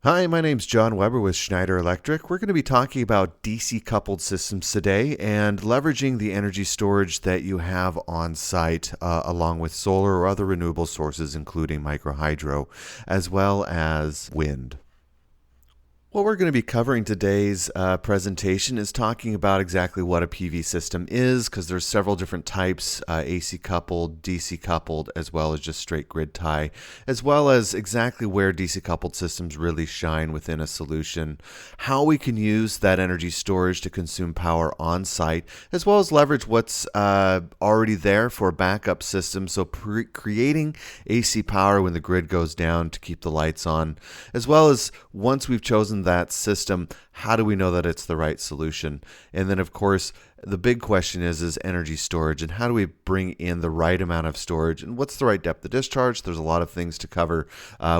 Hi, my name's John Weber with Schneider Electric. We're going to be talking about DC coupled systems today and leveraging the energy storage that you have on site along with solar or other renewable sources, including microhydro, as well as wind. What we're going to be covering today's presentation is talking about exactly what a PV system is, because there's several different types, AC coupled, DC coupled, as well as just straight grid tie, as well as exactly where DC coupled systems really shine within a solution, how we can use that energy storage to consume power on site, as well as leverage what's already there for a backup system, so creating AC power when the grid goes down to keep the lights on, as well as once we've chosen that system, how do we know that it's the right solution? And then, of course, the big question is energy storage, and how do we bring in the right amount of storage, and what's the right depth of discharge? There's a lot of things to cover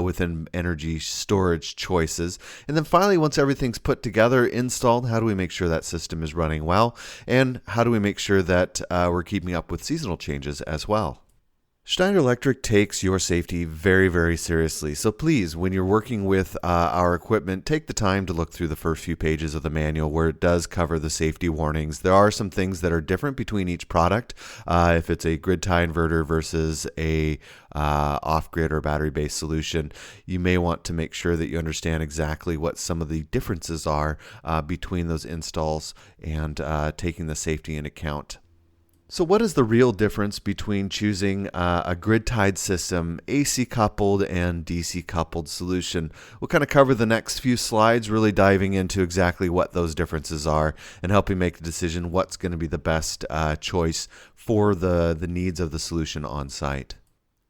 within energy storage choices. And then finally, once everything's put together, installed, how do we make sure that system is running well? And how do we make sure that we're keeping up with seasonal changes as well? Schneider Electric takes your safety very, very seriously. So please, when you're working with our equipment, take the time to look through the first few pages of the manual where it does cover the safety warnings. There are some things that are different between each product. If it's a grid tie inverter versus a off-grid or battery-based solution, you may want to make sure that you understand exactly what some of the differences are between those installs and taking the safety into account. So what is the real difference between choosing a grid-tied system, AC coupled, and DC coupled solution? We'll kind of cover the next few slides, really diving into exactly what those differences are and helping make the decision what's going to be the best choice for the needs of the solution on site.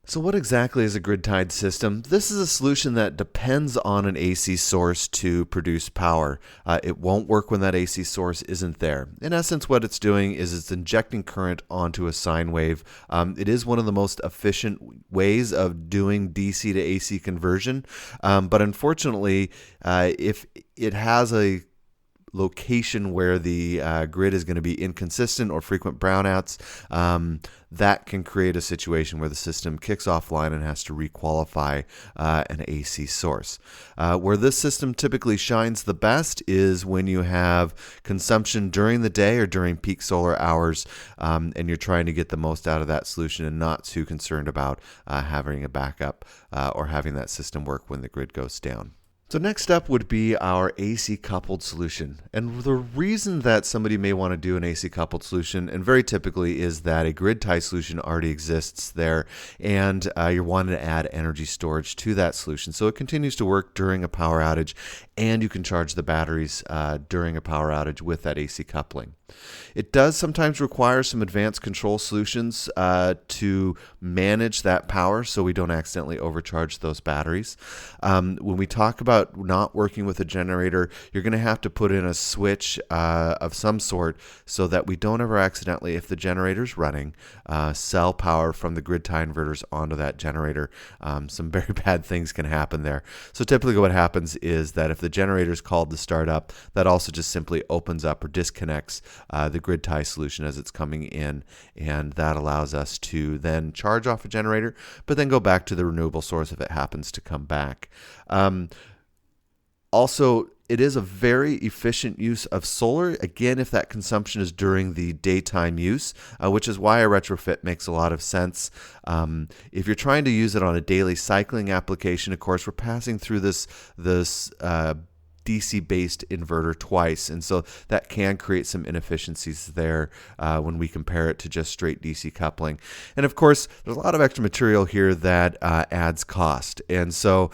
So what exactly is a grid-tied system? This is a solution that depends on an AC source to produce power. It won't work when that AC source isn't there. In essence, what it's doing is it's injecting current onto a sine wave. It is one of the most efficient ways of doing DC to AC conversion, but unfortunately, if it has a location where the grid is going to be inconsistent or frequent brownouts, that can create a situation where the system kicks offline and has to requalify an AC source. Where this system typically shines the best is when you have consumption during the day or during peak solar hours, and you're trying to get the most out of that solution and not too concerned about having a backup or having that system work when the grid goes down. So next up would be our AC coupled solution. And the reason that somebody may want to do an AC coupled solution, and very typically, is that a grid tie solution already exists there and you're wanting to add energy storage to that solution. So it continues to work during a power outage, and you can charge the batteries during a power outage with that AC coupling. It does sometimes require some advanced control solutions to manage that power so we don't accidentally overcharge those batteries. When we talk about not working with a generator, you're going to have to put in a switch of some sort so that we don't ever accidentally, if the generator's running, sell power from the grid tie inverters onto that generator. Some very bad things can happen there. So typically what happens is that if the generator is called to start up, that also just simply opens up or disconnects the grid tie solution as it's coming in, and that allows us to then charge off a generator, but then go back to the renewable source if it happens to come back. Also, it is a very efficient use of solar, again, if that consumption is during the daytime use, which is why a retrofit makes a lot of sense. If you're trying to use it on a daily cycling application, of course, we're passing through this DC-based inverter twice, and so that can create some inefficiencies there when we compare it to just straight DC coupling. And of course, there's a lot of extra material here that adds cost, and so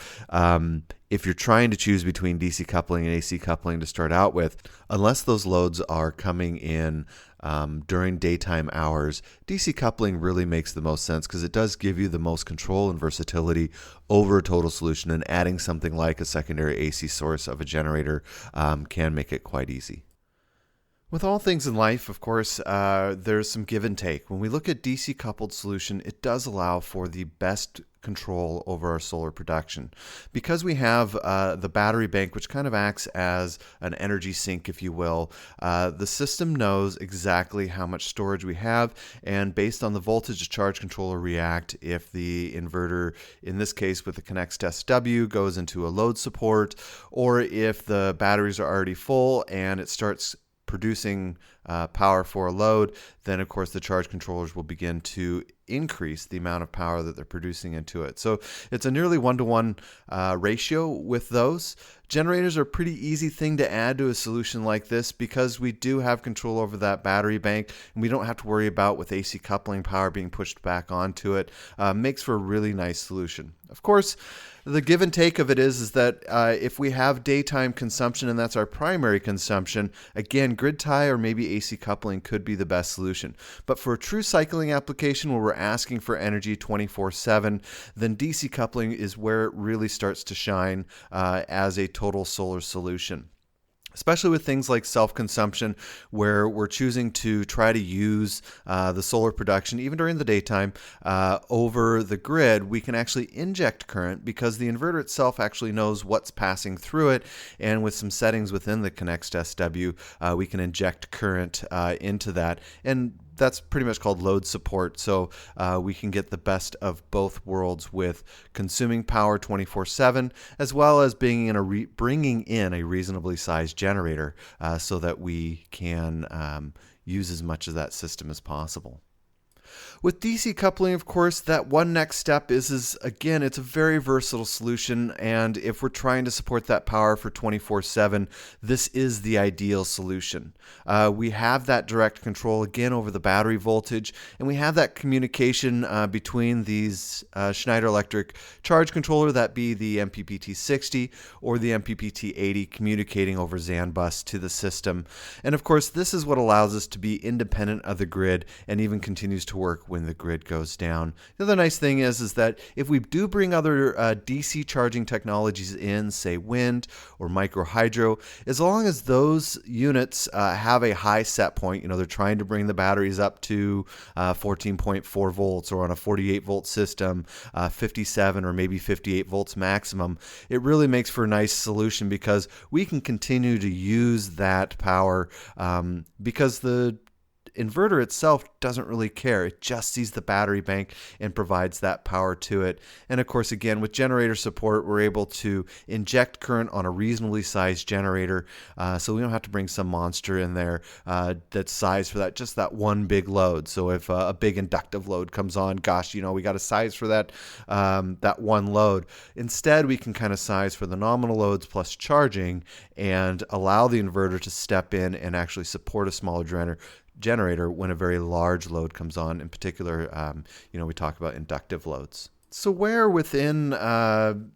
if you're trying to choose between DC coupling and AC coupling to start out with, unless those loads are coming in during daytime hours, DC coupling really makes the most sense because it does give you the most control and versatility over a total solution, and adding something like a secondary AC source of a generator can make it quite easy. With all things in life, of course, there's some give and take. When we look at DC coupled solution, it does allow for the best control over our solar production. Because we have the battery bank, which kind of acts as an energy sink, if you will, the system knows exactly how much storage we have, and based on the voltage, the charge controller react if the inverter, in this case with the Connect SW, goes into a load support, or if the batteries are already full and it starts producing power for a load, then of course the charge controllers will begin to increase the amount of power that they're producing into it. So it's a nearly 1-to-1 ratio with those. Generators are a pretty easy thing to add to a solution like this because we do have control over that battery bank, and we don't have to worry about with AC coupling power being pushed back onto it. Makes for a really nice solution. Of course, the give and take of it is that if we have daytime consumption and that's our primary consumption, again, grid tie or maybe AC coupling could be the best solution. But for a true cycling application where we're asking for energy 24/7, then DC coupling is where it really starts to shine as a total solar solution. Especially with things like self-consumption, where we're choosing to try to use the solar production, even during the daytime, over the grid, we can actually inject current because the inverter itself actually knows what's passing through it. And with some settings within the Connect SW, we can inject current into that. And that's pretty much called load support. So we can get the best of both worlds with consuming power 24/7, as well as bringing in a reasonably sized generator so that we can use as much of that system as possible. With DC coupling, of course, that one next step is again, it's a very versatile solution, and if we're trying to support that power for 24/7, this is the ideal solution. We have that direct control, again, over the battery voltage, and we have that communication between these Schneider Electric charge controller, that be the MPPT60 or the MPPT80, communicating over ZAN bus to the system. And of course, this is what allows us to be independent of the grid and even continues to work when the grid goes down. The other nice thing is that if we do bring other DC charging technologies in, say wind or micro hydro, as long as those units have a high set point, they're trying to bring the batteries up to 14.4 volts or on a 48 volt system, 57 or maybe 58 volts maximum, it really makes for a nice solution because we can continue to use that power because the inverter itself doesn't really care. It just sees the battery bank and provides that power to it. And of course, again, with generator support, we're able to inject current on a reasonably sized generator. So we don't have to bring some monster in there that's sized for just that one big load. So if a big inductive load comes on, gosh, we got a size for that one load. Instead, we can kind of size for the nominal loads plus charging and allow the inverter to step in and actually support a smaller generator when a very large load comes on. In particular, we talk about inductive loads. So where within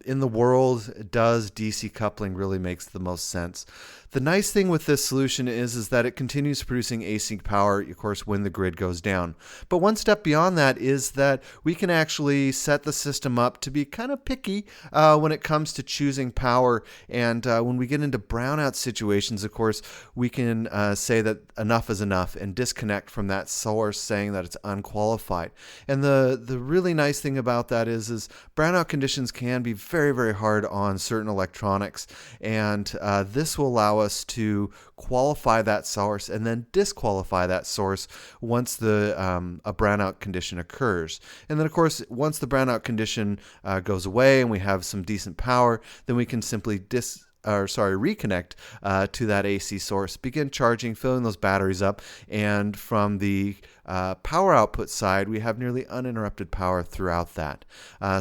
in the world does DC coupling really makes the most sense? The nice thing with this solution is that it continues producing AC power, of course, when the grid goes down. But one step beyond that is that we can actually set the system up to be kind of picky when it comes to choosing power. And when we get into brownout situations, of course, we can say that enough is enough and disconnect from that source, saying that it's unqualified. And the really nice thing about that is brownout conditions can be very, very hard on certain electronics. And this will allow us to qualify that source and then disqualify that source once a brownout condition occurs. And then, of course, once the brownout condition goes away and we have some decent power, then we can simply reconnect to that AC source, begin charging, filling those batteries up, and from the power output side, we have nearly uninterrupted power throughout that.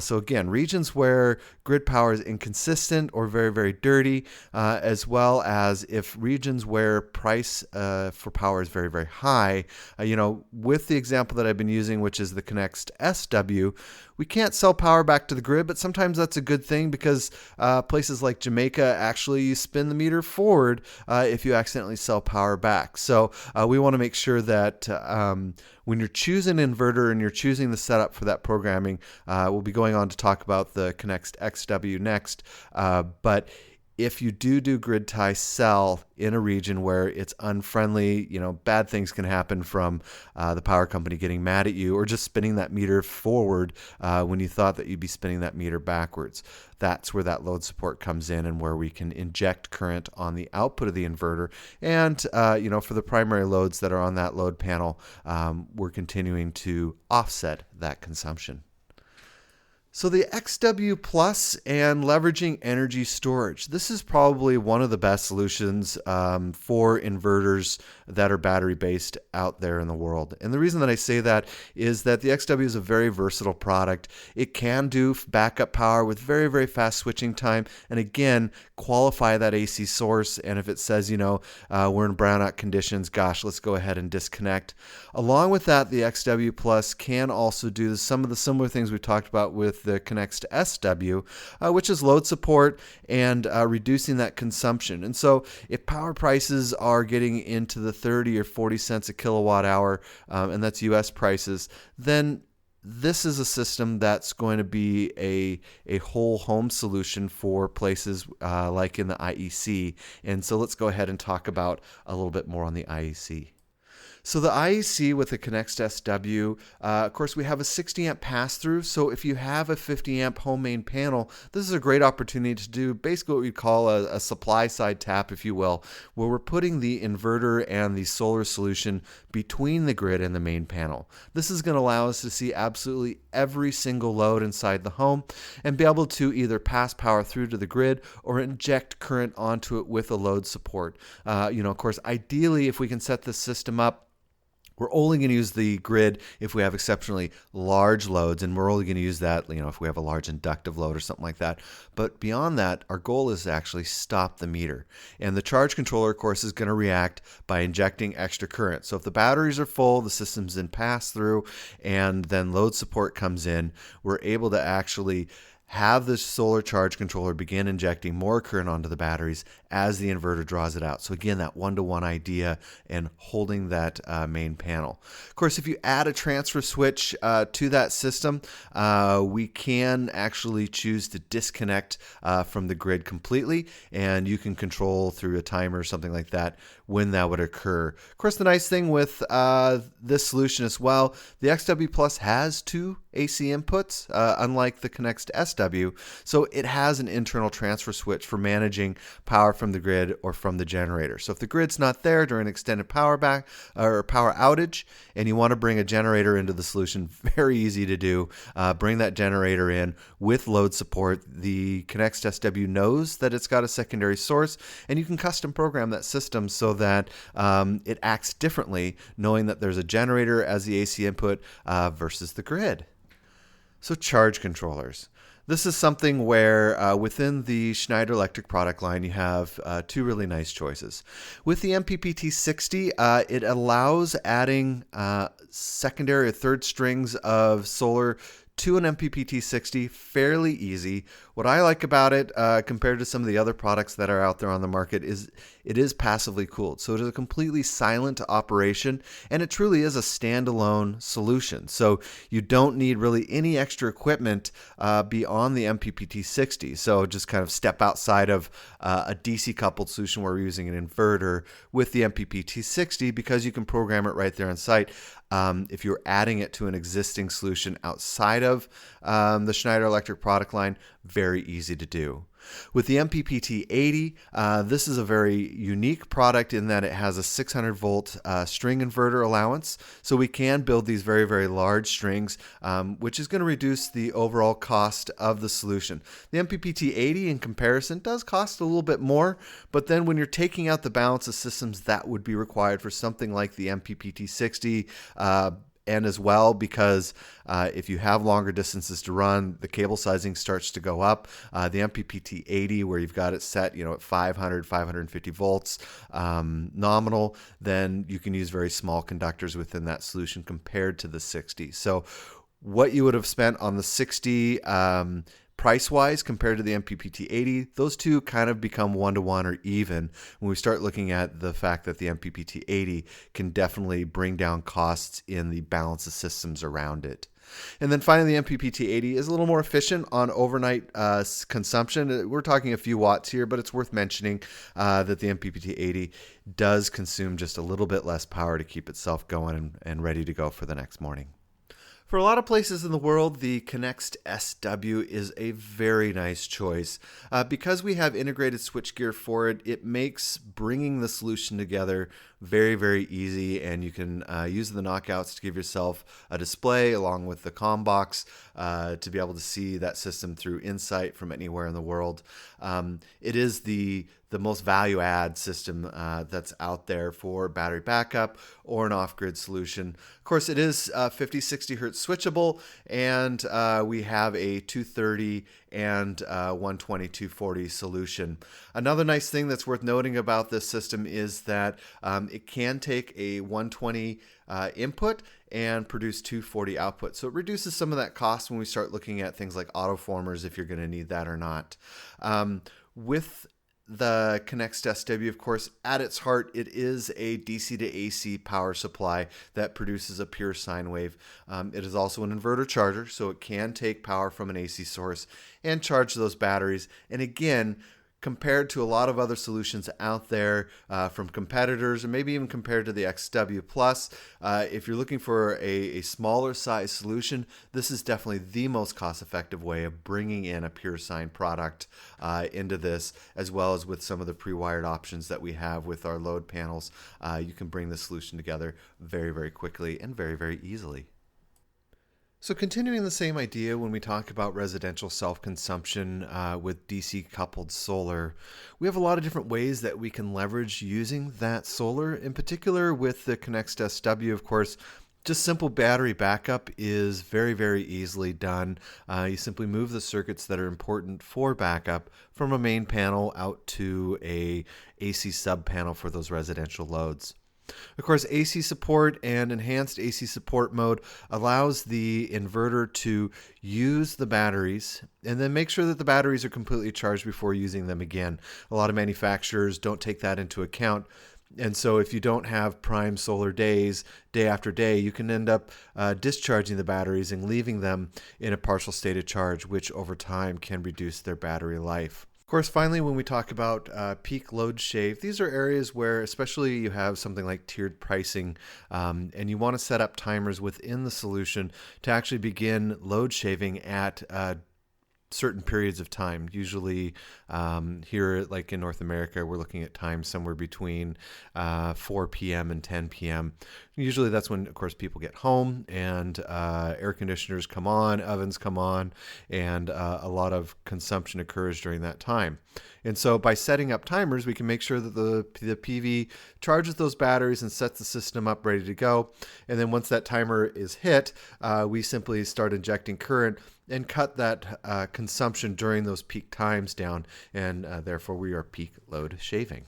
So again, regions where grid power is inconsistent or very, very dirty, as well as if regions where price for power is very, very high, with the example that I've been using, which is the Connect SW, we can't sell power back to the grid, but sometimes that's a good thing because places like Jamaica actually spin the meter forward if you accidentally sell power back. So we want to make sure that when you're choosing an inverter and you're choosing the setup for that programming, we'll be going on to talk about the Connect XW next, but if you do grid tie, sell in a region where it's unfriendly, bad things can happen from the power company getting mad at you or just spinning that meter forward when you thought that you'd be spinning that meter backwards. That's where that load support comes in and where we can inject current on the output of the inverter. And, for the primary loads that are on that load panel, we're continuing to offset that consumption. So the XW Plus and leveraging energy storage. This is probably one of the best solutions for inverters that are battery-based out there in the world. And the reason that I say that is that the XW is a very versatile product. It can do backup power with very, very fast switching time. And again, qualify that AC source. And if it says, we're in brownout conditions, gosh, let's go ahead and disconnect. Along with that, the XW Plus can also do some of the similar things we talked about with the connects to SW, which is load support and reducing that consumption. And so if power prices are getting into the 30 or 40 cents a kilowatt hour, and that's US prices, then this is a system that's going to be a whole home solution for places like in the IEC. And so let's go ahead and talk about a little bit more on the IEC. So the IEC with the Connects SW, of course, we have a 60 amp pass-through. So if you have a 50 amp home main panel, this is a great opportunity to do basically what we call a supply side tap, if you will, where we're putting the inverter and the solar solution between the grid and the main panel. This is going to allow us to see absolutely every single load inside the home and be able to either pass power through to the grid or inject current onto it with a load support. Of course, ideally, if we can set this system up, we're only going to use the grid if we have exceptionally large loads, and we're only going to use that, if we have a large inductive load or something like that. But beyond that, our goal is to actually stop the meter. And the charge controller, of course, is going to react by injecting extra current. So if the batteries are full, the system's in pass-through, and then load support comes in, we're able to actually have the solar charge controller begin injecting more current onto the batteries as the inverter draws it out. So again, that one-to-one idea and holding that main panel. Of course, if you add a transfer switch to that system, we can actually choose to disconnect from the grid completely, and you can control through a timer or something like that when that would occur. Of course, the nice thing with this solution as well, the XW Plus has two AC inputs, unlike the Connects to SW. So it has an internal transfer switch for managing power from the grid or from the generator. So if the grid's not there during an extended power outage and you want to bring a generator into the solution, very easy to do. Bring that generator in with load support. The Connects to SW knows that it's got a secondary source, and you can custom program that system so that it acts differently, knowing that there's a generator as the AC input versus the grid. So charge controllers. This is something where within the Schneider Electric product line, you have two really nice choices. With the MPPT 60, it allows adding secondary or third strings of solar to an MPPT 60 fairly easy. What I like about it compared to some of the other products that are out there on the market is it is passively cooled. So it is a completely silent operation, and it truly is a standalone solution. So you don't need really any extra equipment beyond the MPPT 60. So just kind of step outside of a DC coupled solution where we're using an inverter with the MPPT 60 because you can program it right there on site. If you're adding it to an existing solution outside of the Schneider Electric product line, very easy to do. With the MPPT 80, this is a very unique product in that it has a 600 volt string inverter allowance. So we can build these very, very large strings, which is going to reduce the overall cost of the solution. The MPPT 80 in comparison does cost a little bit more, but then when you're taking out the balance of systems that would be required for something like the MPPT 60, and as well, because if you have longer distances to run, the cable sizing starts to go up. The MPPT 80, where you've got it set, at 500, 550 volts nominal, then you can use very small conductors within that solution compared to the 60. So what you would have spent on the 60 price-wise compared to the MPPT 80, those two kind of become one-to-one or even when we start looking at the fact that the MPPT 80 can definitely bring down costs in the balance of systems around it. And then finally, the MPPT-80 is a little more efficient on overnight consumption. We're talking a few watts here, but it's worth mentioning that the MPPT-80 does consume just a little bit less power to keep itself going and ready to go for the next morning. For a lot of places in the world, the Connext SW is a very nice choice. Because we have integrated switchgear for it, it makes bringing the solution together very, very easy, and you can use the knockouts to give yourself a display along with the comm box to be able to see that system through Insight from anywhere in the world. It is the most value add system that's out there for battery backup or an off-grid solution. Of course, it is 50-60 hertz switchable, and we have a 230 and 120/240 solution. Another nice thing that's worth noting about this system is that it can take a 120 input and produce 240 output. So it reduces some of that cost when we start looking at things like autoformers, if you're going to need that or not. With the Connext SW, of course, at its heart, it is a DC to AC power supply that produces a pure sine wave. It is also an inverter charger, so it can take power from an AC source and charge those batteries. And again, compared to a lot of other solutions out there from competitors, or maybe even compared to the XW Plus, if you're looking for a smaller size solution, this is definitely the most cost-effective way of bringing in a pure sine product into this, as well as with some of the pre-wired options that we have with our load panels. You can bring the solution together very, very quickly and very, very easily. So continuing the same idea when we talk about residential self-consumption with DC coupled solar, we have a lot of different ways that we can leverage using that solar. In particular with the Connext SW, of course, just simple battery backup is very, very easily done. You simply move the circuits that are important for backup from a main panel out to a AC sub panel for those residential loads. Of course, AC support and enhanced AC support mode allows the inverter to use the batteries and then make sure that the batteries are completely charged before using them again. A lot of manufacturers don't take that into account. And so if you don't have prime solar days, day after day, you can end up discharging the batteries and leaving them in a partial state of charge, which over time can reduce their battery life. Of course, finally, when we talk about peak load shave, these are areas where especially you have something like tiered pricing and you want to set up timers within the solution to actually begin load shaving at certain periods of time. Usually here, like in North America, we're looking at times somewhere between 4 p.m. and 10 p.m. Usually that's when, of course, people get home and air conditioners come on, ovens come on, and a lot of consumption occurs during that time. And so by setting up timers, we can make sure that the PV charges those batteries and sets the system up ready to go. And then once that timer is hit, we simply start injecting current and cut that consumption during those peak times down, and therefore we are peak load shaving.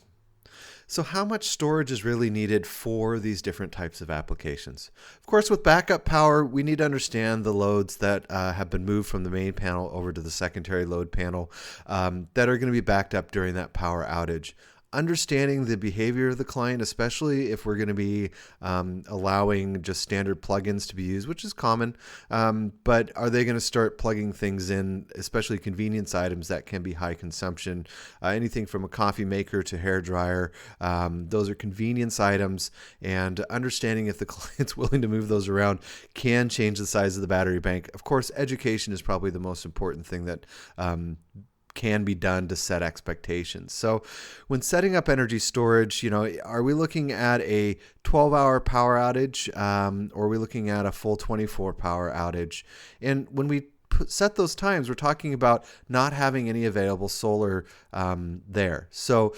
So how much storage is really needed for these different types of applications? Of course, with backup power, we need to understand the loads that have been moved from the main panel over to the secondary load panel that are going to be backed up during that power outage. Understanding the behavior of the client, especially if we're going to be allowing just standard plugins to be used, which is common, but are they going to start plugging things in, especially convenience items that can be high consumption, anything from a coffee maker to hair dryer, those are convenience items, and understanding if the client's willing to move those around can change the size of the battery bank. Of course, education is probably the most important thing that can be done to set expectations. So when setting up energy storage, are we looking at a 12-hour power outage or are we looking at a full 24 power outage? And when we set those times, we're talking about not having any available solar there. So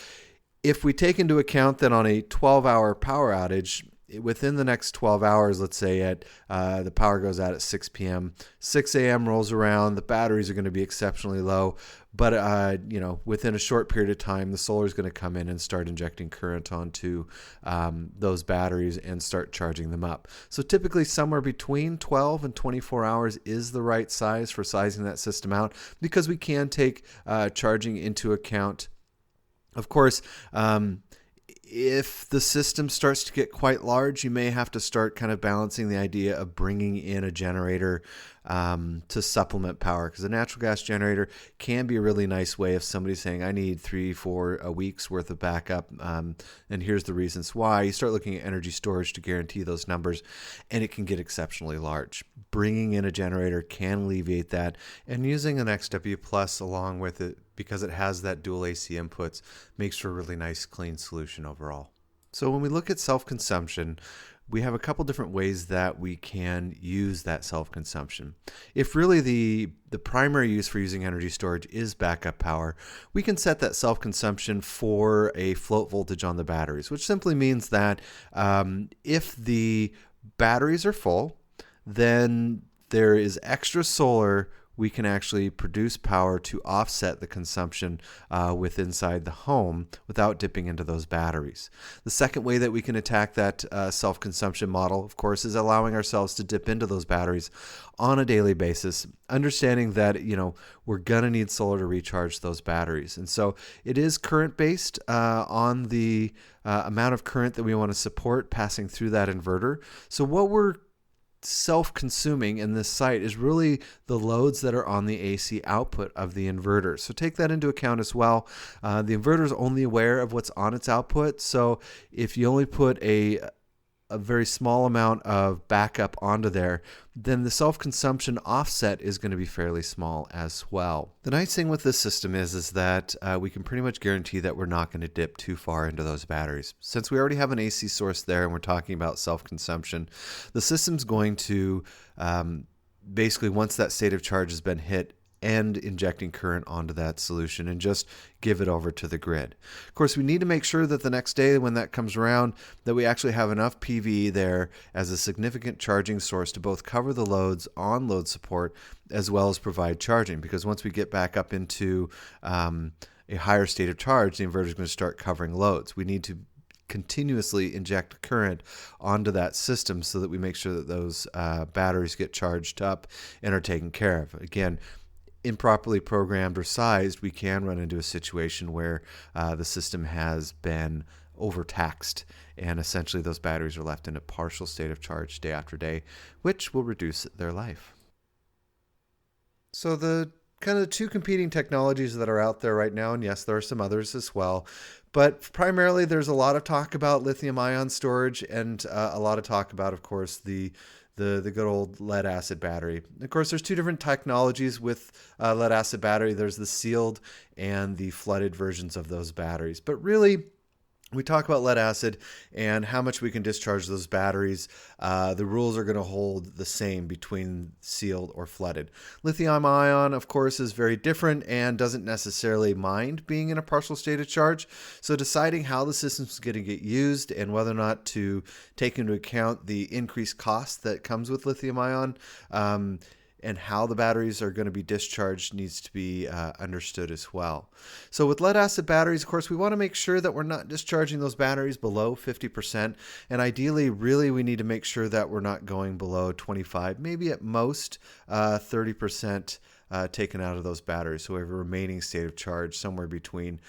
if we take into account that on a 12-hour power outage, within the next 12 hours, let's say the power goes out at 6 p.m., 6 a.m. rolls around, the batteries are going to be exceptionally low, but within a short period of time, the solar is going to come in and start injecting current onto those batteries and start charging them up. So typically somewhere between 12 and 24 hours is the right size for sizing that system out, because we can take charging into account. Of course, If the system starts to get quite large, you may have to start kind of balancing the idea of bringing in a generator to supplement power, because a natural gas generator can be a really nice way of somebody saying, I need 3-4 weeks worth of backup, and here's the reasons why. You start looking at energy storage to guarantee those numbers, and it can get exceptionally large. Bringing in a generator can alleviate that, and using an XW Plus along with it, because it has that dual AC inputs, makes for a really nice clean solution overall. So when we look at self-consumption, we have a couple different ways that we can use that self-consumption. If really the primary use for using energy storage is backup power, we can set that self-consumption for a float voltage on the batteries, which simply means that if the batteries are full, then there is extra solar. We can actually produce power to offset the consumption with inside the home without dipping into those batteries. The second way that we can attack that self-consumption model, of course, is allowing ourselves to dip into those batteries on a daily basis, understanding that we're going to need solar to recharge those batteries. And so it is current-based on the amount of current that we want to support passing through that inverter. So what we're self-consuming in this site is really the loads that are on the AC output of the inverter. So take that into account as well. The inverter is only aware of what's on its output. So if you only put a very small amount of backup onto there, then the self-consumption offset is going to be fairly small as well. The nice thing with this system is that we can pretty much guarantee that we're not going to dip too far into those batteries. Since we already have an AC source there and we're talking about self-consumption, the system's going to basically, once that state of charge has been hit, and injecting current onto that solution and just give it over to the grid. Of course, we need to make sure that the next day when that comes around that we actually have enough PV there as a significant charging source to both cover the loads on load support as well as provide charging, because once we get back up into a higher state of charge, the inverter is going to start covering loads. We need to continuously inject current onto that system so that we make sure that those batteries get charged up and are taken care of. Again, improperly programmed or sized, we can run into a situation where the system has been overtaxed, and essentially those batteries are left in a partial state of charge day after day, which will reduce their life. So the kind of two competing technologies that are out there right now, and yes, there are some others as well, but primarily there's a lot of talk about lithium-ion storage and a lot of talk about, of course, the good old lead acid battery. Of course, there's two different technologies with lead acid battery. There's the sealed and the flooded versions of those batteries. But really, we talk about lead acid and how much we can discharge those batteries. The rules are going to hold the same between sealed or flooded. Lithium ion, of course, is very different and doesn't necessarily mind being in a partial state of charge. So deciding how the system is going to get used and whether or not to take into account the increased cost that comes with lithium ion and how the batteries are going to be discharged needs to be understood as well. So with lead acid batteries, of course, we want to make sure that we're not discharging those batteries below 50%. And ideally, really, we need to make sure that we're not going below 25, maybe at most 30% taken out of those batteries. So we have a remaining state of charge somewhere between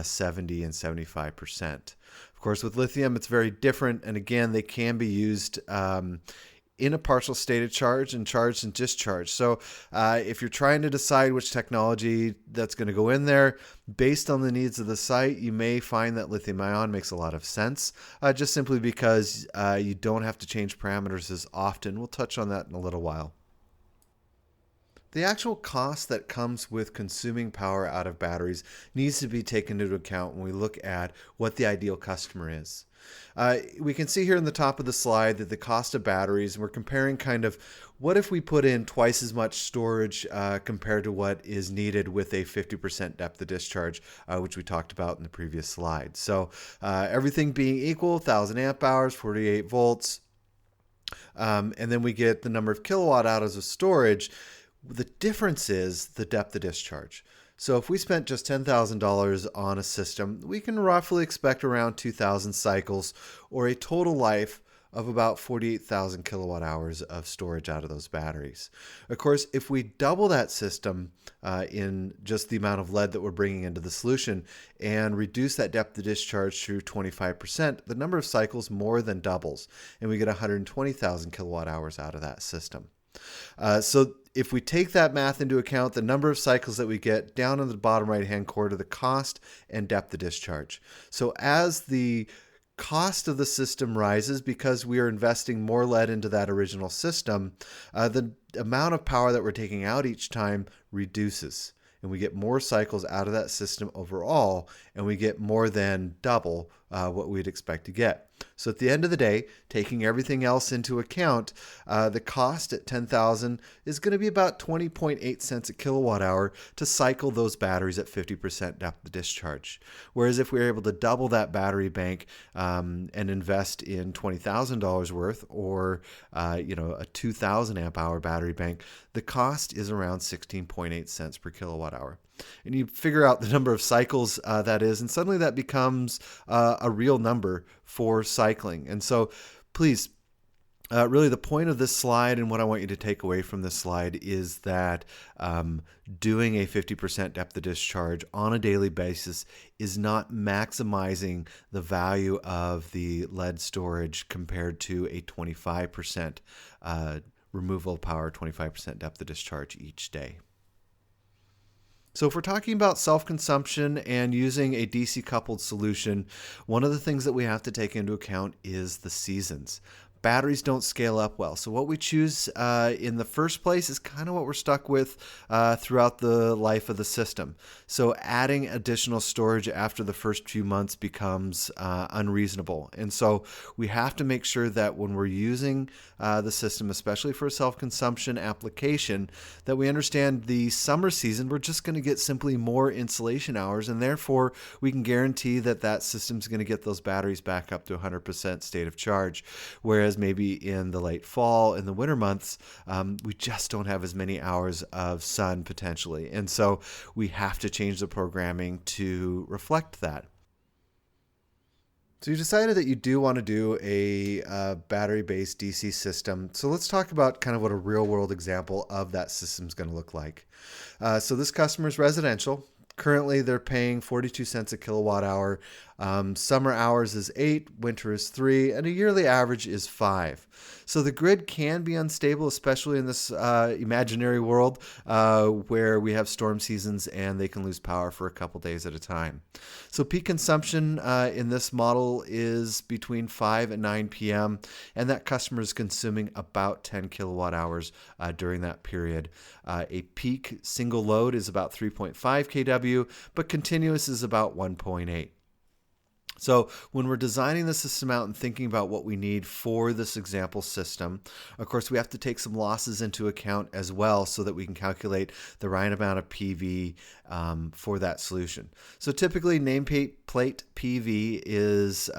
70 and 75%. Of course, with lithium, it's very different. And again, they can be used in a partial state of charge and charged and discharged. So if you're trying to decide which technology that's going to go in there, based on the needs of the site, you may find that lithium ion makes a lot of sense, just simply because you don't have to change parameters as often. We'll touch on that in a little while. The actual cost that comes with consuming power out of batteries needs to be taken into account when we look at what the ideal customer is. We can see here in the top of the slide that the cost of batteries, and we're comparing kind of what if we put in twice as much storage compared to what is needed with a 50% depth of discharge, which we talked about in the previous slide. So everything being equal, 1,000 amp hours, 48 volts, and then we get the number of kilowatt hours of storage. The difference is the depth of discharge. So if we spent just $10,000 on a system, we can roughly expect around 2,000 cycles or a total life of about 48,000 kilowatt hours of storage out of those batteries. Of course, if we double that system in just the amount of lead that we're bringing into the solution and reduce that depth of discharge to 25%, the number of cycles more than doubles, and we get 120,000 kilowatt hours out of that system. So if we take that math into account, the number of cycles that we get down in the bottom right-hand corner, the cost and depth of discharge. So as the cost of the system rises because we are investing more lead into that original system, the amount of power that we're taking out each time reduces. And we get more cycles out of that system overall, and we get more than double what we'd expect to get. So at the end of the day, taking everything else into account, the cost at 10,000 is going to be about 20.8 cents a kilowatt hour to cycle those batteries at 50% depth of discharge. Whereas if we were able to double that battery bank and invest in $20,000 worth, or a 2,000 amp hour battery bank, the cost is around 16.8 cents per kilowatt hour. And you figure out the number of cycles that is, and suddenly that becomes a real number for cycling. And so please, really the point of this slide and what I want you to take away from this slide is that doing a 50% depth of discharge on a daily basis is not maximizing the value of the lead storage compared to a 25% removal of power, 25% depth of discharge each day. So if we're talking about self-consumption and using a DC coupled solution, one of the things that we have to take into account is the seasons. Batteries don't scale up well. So what we choose in the first place is kind of what we're stuck with throughout the life of the system. So adding additional storage after the first few months becomes unreasonable. And so we have to make sure that when we're using the system, especially for a self-consumption application, that we understand the summer season, we're just going to get simply more installation hours, and therefore we can guarantee that that system's going to get those batteries back up to 100% state of charge. Whereas maybe in the late fall, in the winter months, we just don't have as many hours of sun potentially. And so we have to change the programming to reflect that. So you decided that you do want to do a battery-based DC system. So let's talk about kind of what a real-world example of that system is going to look like. So this customer is residential. Currently, they're paying 42 cents a kilowatt hour. Summer hours is 8, winter is 3, and a yearly average is 5. So the grid can be unstable, especially in this imaginary world where we have storm seasons and they can lose power for a couple days at a time. So peak consumption in this model is between 5 and 9 p.m., and that customer is consuming about 10 kilowatt hours during that period. A peak single load is about 3.5 kW, but continuous is about 1.8. So when we're designing the system out and thinking about what we need for this example system, of course, we have to take some losses into account as well so that we can calculate the right amount of PV for that solution. So typically nameplate PV is,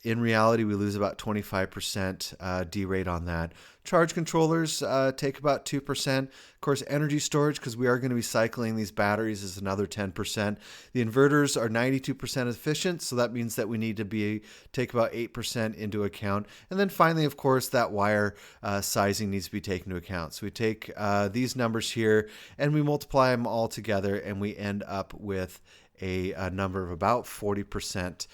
in reality, we lose about 25% D-rate on that. Charge controllers take about 2%. Of course, energy storage, because we are going to be cycling these batteries, is another 10%. The inverters are 92% efficient, so that means that we need to take about 8% into account. And then finally, of course, that wire sizing needs to be taken into account. So we take these numbers here and we multiply them all together, and we end up with a number of about 40%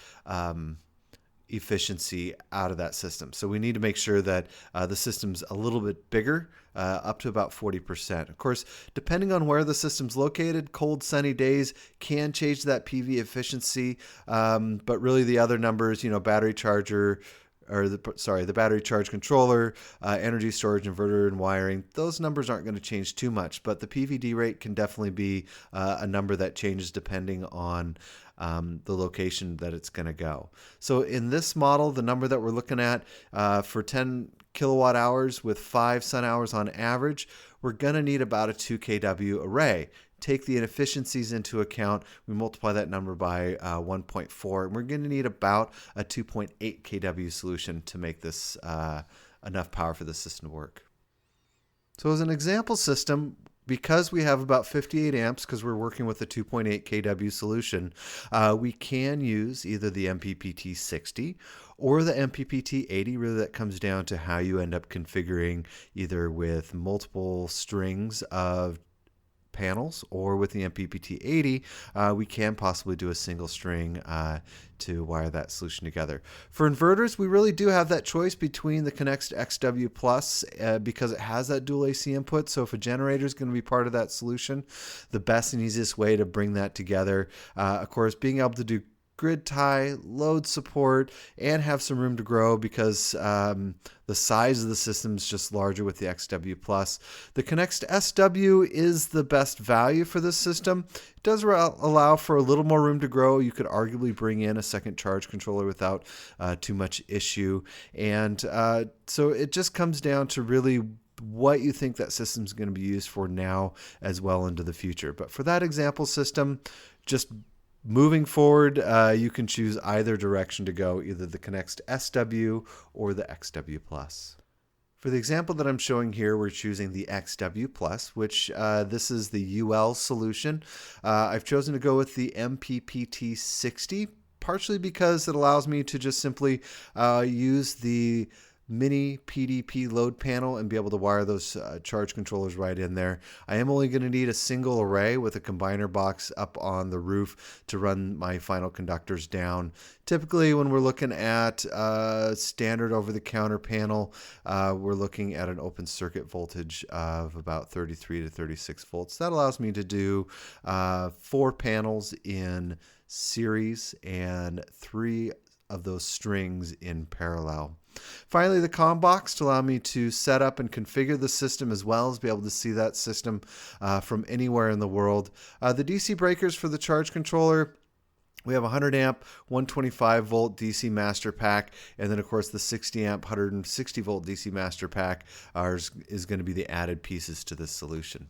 efficiency out of that system. So we need to make sure that the system's a little bit bigger, up to about 40%. Of course, depending on where the system's located, cold, sunny days can change that PV efficiency. But really the other numbers, battery charger, the battery charge controller, energy storage, inverter, and wiring, those numbers aren't going to change too much, but the PVD rate can definitely be a number that changes depending on the location that it's going to go. So in this model, the number that we're looking at for 10 kilowatt hours with 5 sun hours on average, we're going to need about a 2 kW array. Take the inefficiencies into account, we multiply that number by 1.4, and we're going to need about a 2.8 kW solution to make this enough power for the system to work. So as an example system, because we have about 58 amps, because we're working with a 2.8 kW solution, we can use either the MPPT 60 or the MPPT80. Really, that comes down to how you end up configuring, either with multiple strings of panels or with the MPPT80, we can possibly do a single string to wire that solution together. For inverters, we really do have that choice between the Connext XW Plus because it has that dual AC input. So if a generator is going to be part of that solution, the best and easiest way to bring that together, of course, being able to do grid tie, load support, and have some room to grow because the size of the system is just larger with the XW Plus. The Connext SW is the best value for this system. It does allow for a little more room to grow. You could arguably bring in a second charge controller without too much issue. And so it just comes down to really what you think that system is going to be used for now as well into the future. But for that example system, just moving forward, you can choose either direction to go, either the Connext SW or the XW Plus. For the example that I'm showing here, we're choosing the XW Plus, which this is the UL solution. I've chosen to go with the MPPT 60, partially because it allows me to just simply use the mini PDP load panel and be able to wire those charge controllers right in there. I am only going to need a single array with a combiner box up on the roof to run my final conductors down. Typically, when we're looking at standard over-the-counter panel, we're looking at an open circuit voltage of about 33 to 36 volts. That allows me to do 4 panels in series and 3 of those strings in parallel. Finally, the COM box to allow me to set up and configure the system as well as be able to see that system from anywhere in the world. The DC breakers for the charge controller, we have a 100 amp, 125 volt DC master pack, and then of course the 60 amp, 160 volt DC master pack is going to be the added pieces to this solution.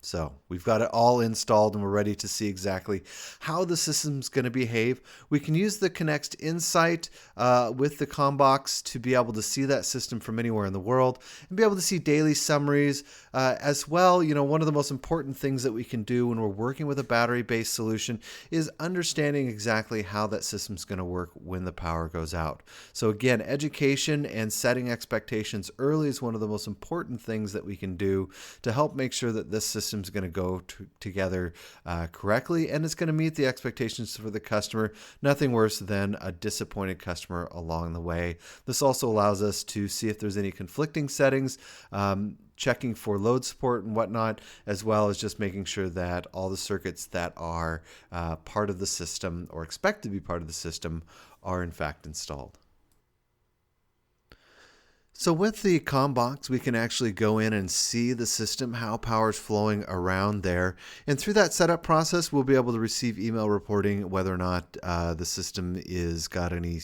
So we've got it all installed and we're ready to see exactly how the system's going to behave. We can use the Connext Insight with the ComBox to be able to see that system from anywhere in the world and be able to see daily summaries as well. You know, one of the most important things that we can do when we're working with a battery-based solution is understanding exactly how that system's going to work when the power goes out. So again, education and setting expectations early is one of the most important things that we can do to help make sure that this system is going to go together correctly, and it's going to meet the expectations for the customer. Nothing worse than a disappointed customer along the way. This also allows us to see if there's any conflicting settings, checking for load support and whatnot, as well as just making sure that all the circuits that are part of the system or expect to be part of the system are in fact installed. So with the ComBox, we can actually go in and see the system, how power is flowing around there. And through that setup process, we'll be able to receive email reporting whether or not the system is got any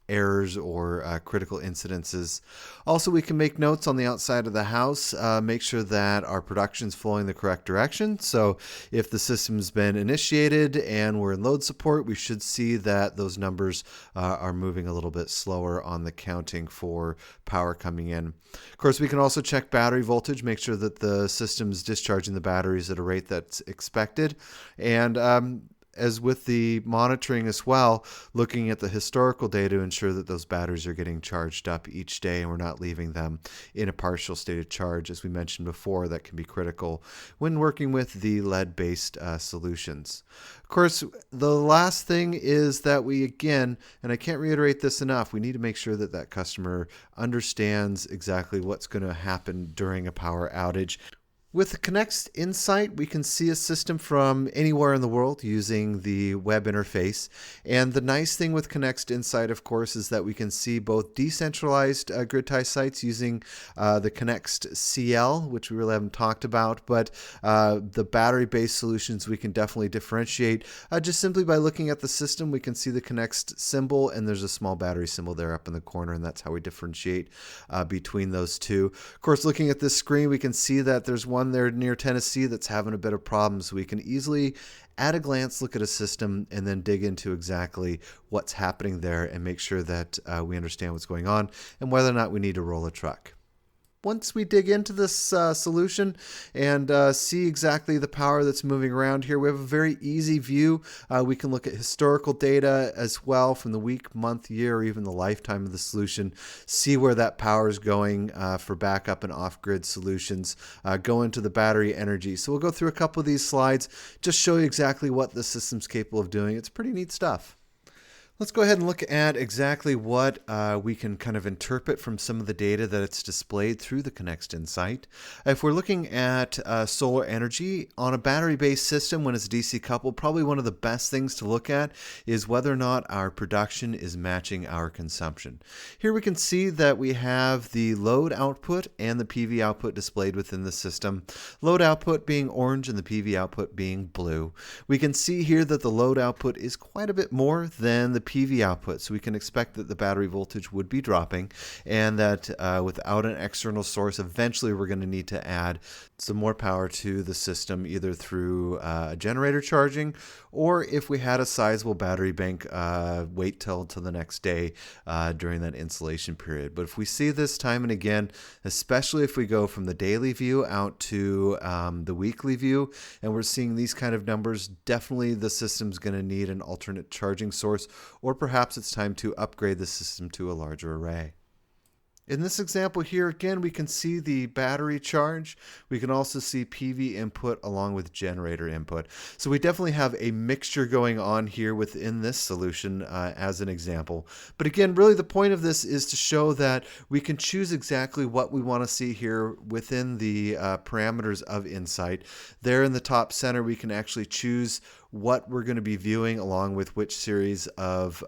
errors or critical incidences. Also, we can make notes on the outside of the house, make sure that our production's flowing the correct direction. So if the system's been initiated and we're in load support, we should see that those numbers are moving a little bit slower on the counting for power coming in. Of course, we can also check battery voltage, make sure that the system's discharging the batteries at a rate that's expected. And as with the monitoring as well, looking at the historical data to ensure that those batteries are getting charged up each day and we're not leaving them in a partial state of charge. As we mentioned before, that can be critical when working with the lead-based solutions. Of course, the last thing is that we, again, and I can't reiterate this enough, we need to make sure that that customer understands exactly what's going to happen during a power outage. With the Connext Insight, we can see a system from anywhere in the world using the web interface. And the nice thing with Connext Insight, of course, is that we can see both decentralized grid tie sites using the Connext CL, which we really haven't talked about, but the battery-based solutions we can definitely differentiate. Just simply by looking at the system, we can see the Connext symbol, and there's a small battery symbol there up in the corner, and that's how we differentiate between those two. Of course, looking at this screen, we can see that there's one there near Tennessee that's having a bit of problems. We can easily, at a glance, look at a system and then dig into exactly what's happening there and make sure that we understand what's going on and whether or not we need to roll a truck. once we dig into this solution and see exactly the power that's moving around here, we have a very easy view. We can look at historical data as well from the week, month, year, or even the lifetime of the solution, see where that power is going for backup and off-grid solutions, go into the battery energy. So we'll go through a couple of these slides, just show you exactly what the system's capable of doing. It's pretty neat stuff. Let's go ahead and look at exactly what we can kind of interpret from some of the data that it's displayed through the Connext Insight. If we're looking at solar energy on a battery-based system when it's DC coupled, probably one of the best things to look at is whether or not our production is matching our consumption. Here we can see that we have the load output and the PV output displayed within the system. Load output being orange and the PV output being blue. We can see here that the load output is quite a bit more than the PV output, so we can expect that the battery voltage would be dropping, and that without an external source, eventually we're going to need to add some more power to the system, either through generator charging, or if we had a sizable battery bank, wait till the next day during that installation period. But if we see this time and again, especially if we go from the daily view out to the weekly view, and we're seeing these kind of numbers, definitely the system's going to need an alternate charging source, or perhaps it's time to upgrade the system to a larger array. In this example here, again, we can see the battery charge. We can also see PV input along with generator input. So we definitely have a mixture going on here within this solution as an example. But again, really the point of this is to show that we can choose exactly what we want to see here within the parameters of Insight. There in the top center, we can actually choose what we're going to be viewing along with which series of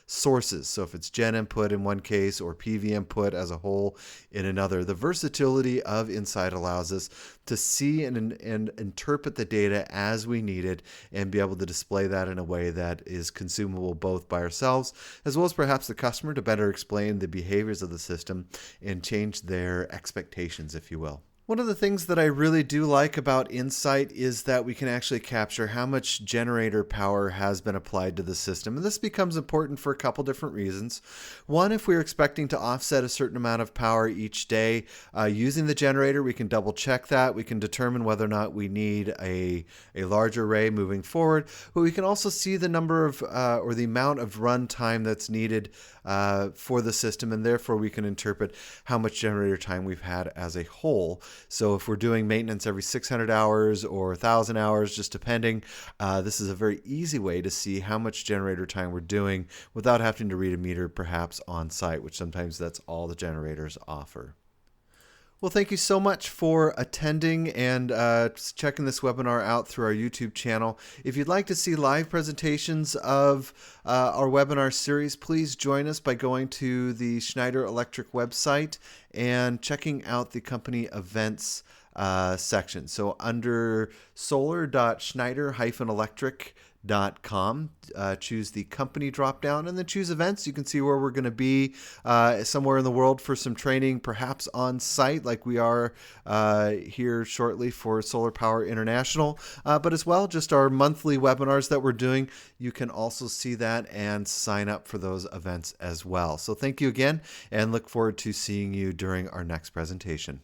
sources. So if it's gen input in one case or PV input as a whole in another. The versatility of Insight allows us to see and interpret the data as we need it and be able to display that in a way that is consumable both by ourselves as well as perhaps the customer to better explain the behaviors of the system and change their expectations, if you will. One of the things that I really do like about Insight is that we can actually capture how much generator power has been applied to the system. And this becomes important for a couple different reasons. One, if we're expecting to offset a certain amount of power each day using the generator, we can double check that. We can determine whether or not we need a larger array moving forward. But we can also see the number of or the amount of run time that's needed for the system, and therefore we can interpret how much generator time we've had as a whole. So if we're doing maintenance every 600 hours or 1,000 hours, just depending, this is a very easy way to see how much generator time we're doing without having to read a meter perhaps on site, which sometimes that's all the generators offer. Well, thank you so much for attending and checking this webinar out through our YouTube channel. If you'd like to see live presentations of our webinar series, please join us by going to the Schneider Electric website and checking out the company events section. So under solar.schneider-electric.com, choose the company drop down and then choose events. You can see where we're going to be somewhere in the world for some training, perhaps on site like we are here shortly for Solar Power International, but as well just our monthly webinars that we're doing. You can also see that and sign up for those events as well. So thank you again and look forward to seeing you during our next presentation.